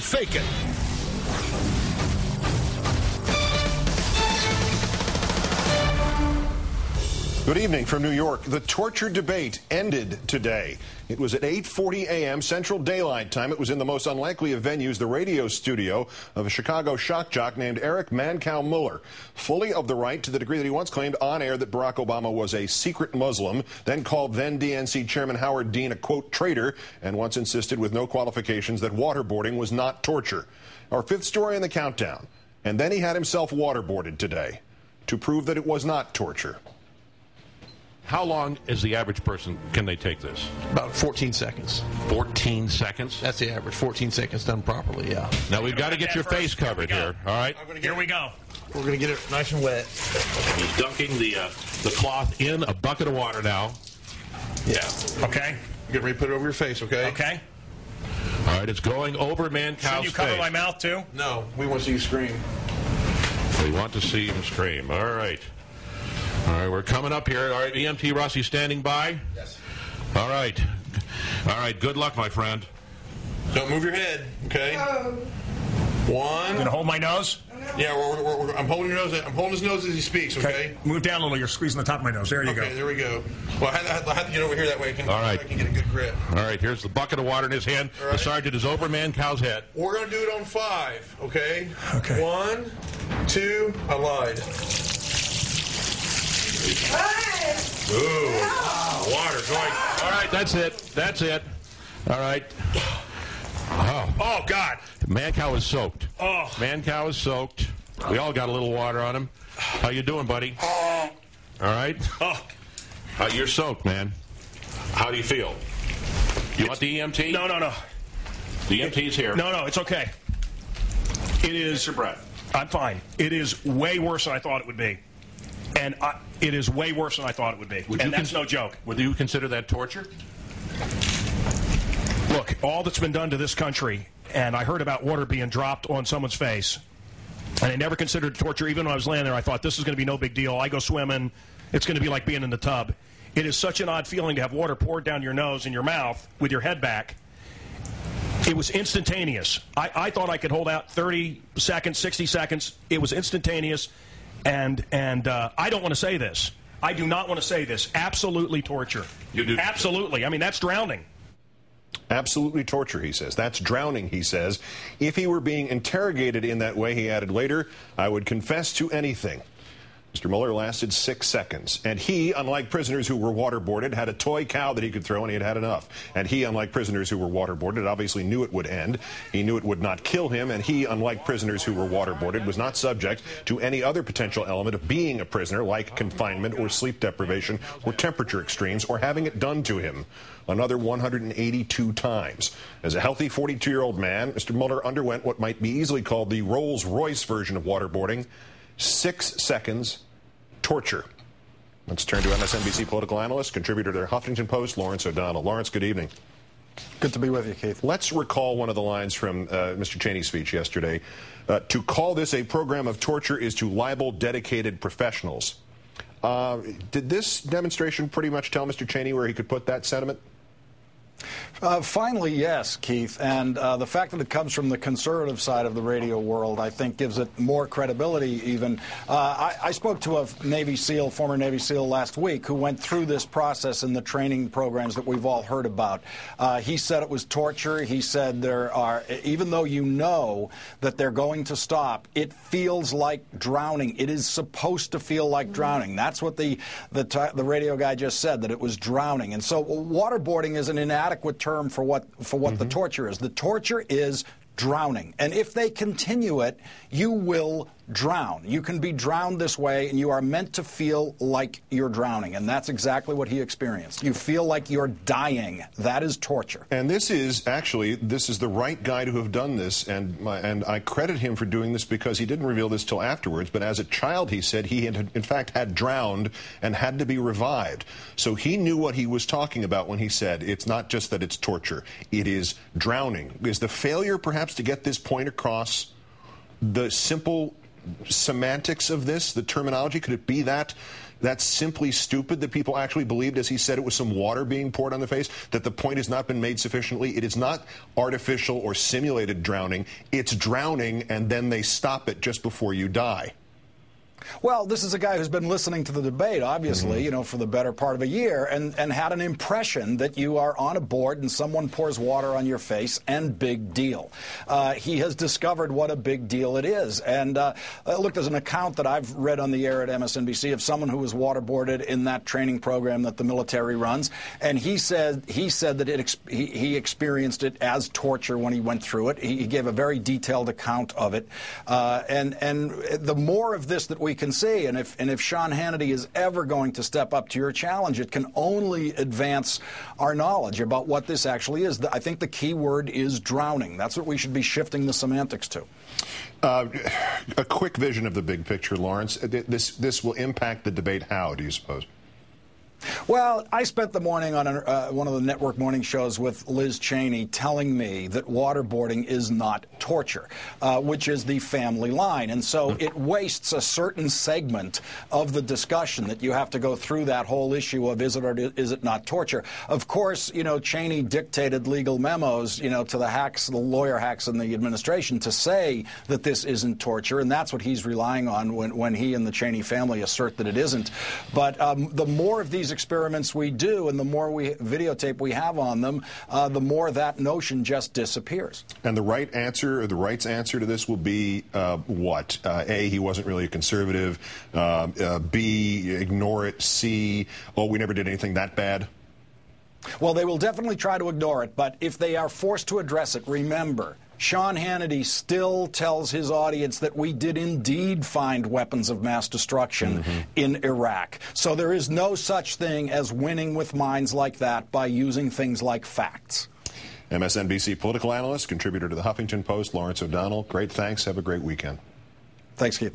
Fake It. Good evening from New York. The torture debate ended today. It was at 8:40 a.m. Central Daylight Time. It was in the most unlikely of venues, the radio studio of a Chicago shock jock named Eric Mancow Muller, fully of the right to the degree that he once claimed on air that Barack Obama was a secret Muslim, then called then DNC Chairman Howard Dean a, quote, traitor, and once insisted with no qualifications that waterboarding was not torture. Our fifth story in the countdown. And then he had himself waterboarded today to prove that it was not torture. How long is the average person, can they take this? About 14 seconds. 14 seconds? That's the average. 14 seconds done properly, yeah. Now, we've got to get your face covered here, all right? Here we go. We're going to get it nice and wet. He's dunking the cloth in a bucket of water now. Yeah. Okay. Get ready to put it over your face, okay? Okay. All right, it's going over Mancow's face. Should you cover my mouth, too? No, we want to see you scream. We want to see him scream. All right. All right, we're coming up here. All right, EMT Rossi standing by? Yes. All right. All right, good luck, my friend. Don't move your head, okay? One. You gonna hold my nose? Yeah, I'm holding your nose. I'm holding his nose as he speaks, okay? Move down a little. You're squeezing the top of my nose. There you go. Okay, there we go. Well, I have to get over here that way. All right. I can get a good grip. All right, here's the bucket of water in his hand. All right. The sergeant is over Mancow's head. We're going to do it on 5, okay? Okay. 1, 2, I lied. Ooh, water going. All right, that's it. That's it. All right. Oh, God. Mancow is soaked. Oh. Mancow is soaked. We all got a little water on him. How you doing, buddy? All right. Oh. You're soaked, man. How do you feel? You want the EMT? No. The EMT's here. No, it's okay. It is. Catch your breath. I'm fine. It is way worse than I thought it would be. And it is way worse than I thought it would be. And that's no joke. Would you consider that torture? Look, all that's been done to this country, and I heard about water being dropped on someone's face, and I never considered torture. Even when I was laying there, I thought this is going to be no big deal. I go swimming. It's going to be like being in the tub. It is such an odd feeling to have water poured down your nose and your mouth with your head back. It was instantaneous. I thought I could hold out 30 seconds, 60 seconds. It was instantaneous, and I don't want to say this. I do not want to say this. Absolutely torture. You do? Absolutely. I mean, that's drowning. Absolutely torture, he says. That's drowning, he says. If he were being interrogated in that way, he added later, I would confess to anything. Mr. Muller lasted 6 seconds, and he, unlike prisoners who were waterboarded, had a toy cow that he could throw, and he had had enough. And he, unlike prisoners who were waterboarded, obviously knew it would end. He knew it would not kill him, and he, unlike prisoners who were waterboarded, was not subject to any other potential element of being a prisoner, like confinement or sleep deprivation or temperature extremes, or having it done to him another 182 times. As a healthy 42-year-old man, Mr. Muller underwent what might be easily called the Rolls-Royce version of waterboarding. 6 seconds torture. Let's turn to MSNBC political analyst, contributor to the Huffington Post, Lawrence O'Donnell. Lawrence, good evening. Good to be with you, Keith. Let's recall one of the lines from Mr. Cheney's speech yesterday. To call this a program of torture is to libel dedicated professionals. Did this demonstration pretty much tell Mr. Cheney where he could put that sentiment? Finally, yes, Keith. And the fact that it comes from the conservative side of the radio world, I think, gives it more credibility even. I spoke to a Navy SEAL, former Navy SEAL last week, who went through this process in the training programs that we've all heard about. He said it was torture. He said there are, even though you know that they're going to stop, it feels like drowning. It is supposed to feel like drowning. That's what the radio guy just said, that it was drowning. And so waterboarding is an inadequate term for what the torture is. The torture is drowning. And if they continue it, you will drown. You can be drowned this way, and you are meant to feel like you're drowning. And that's exactly what he experienced. You feel like you're dying. That is torture. And this is the right guy to have done this, and I credit him for doing this because he didn't reveal this till afterwards, but as a child he said he had in fact had drowned and had to be revived. So he knew what he was talking about when he said it's not just that it's torture, it is drowning. Is the failure perhaps to get this point across the simple semantics of this, the terminology? Could it be that that's simply stupid that people actually believed, as he said, it was some water being poured on the face, that the point has not been made sufficiently. It is not artificial or simulated drowning. It's drowning, and then they stop it just before you die. Well, this is a guy who's been listening to the debate, obviously, you know, for the better part of a year, and had an impression that you are on a board and someone pours water on your face, and big deal. He has discovered what a big deal it is. And look, there's an account that I've read on the air at MSNBC of someone who was waterboarded in that training program that the military runs, and he said that he experienced it as torture when he went through it. He gave a very detailed account of it, and the more of this that we can see, and if Sean Hannity is ever going to step up to your challenge, it can only advance our knowledge about what this actually is. I think the key word is drowning. That's what we should be shifting the semantics to. A quick vision of the big picture, Lawrence. This will impact the debate how, do you suppose? Well, I spent the morning on one of the network morning shows with Liz Cheney telling me that waterboarding is not torture, which is the family line. And so it wastes a certain segment of the discussion that you have to go through that whole issue of is it or is it not torture. Of course, you know, Cheney dictated legal memos, you know, to the hacks, the lawyer hacks in the administration to say that this isn't torture. And that's what he's relying on when he and the Cheney family assert that it isn't. But the more of these experiments we do and the more videotape we have on them, the more that notion just disappears. And the right answer, or the right's answer to this will be what? A, he wasn't really a conservative. B, ignore it. C, oh, we never did anything that bad. Well, they will definitely try to ignore it, but if they are forced to address it, remember, Sean Hannity still tells his audience that we did indeed find weapons of mass destruction in Iraq. So there is no such thing as winning with minds like that by using things like facts. MSNBC political analyst, contributor to the Huffington Post, Lawrence O'Donnell. Great thanks. Have a great weekend. Thanks, Keith.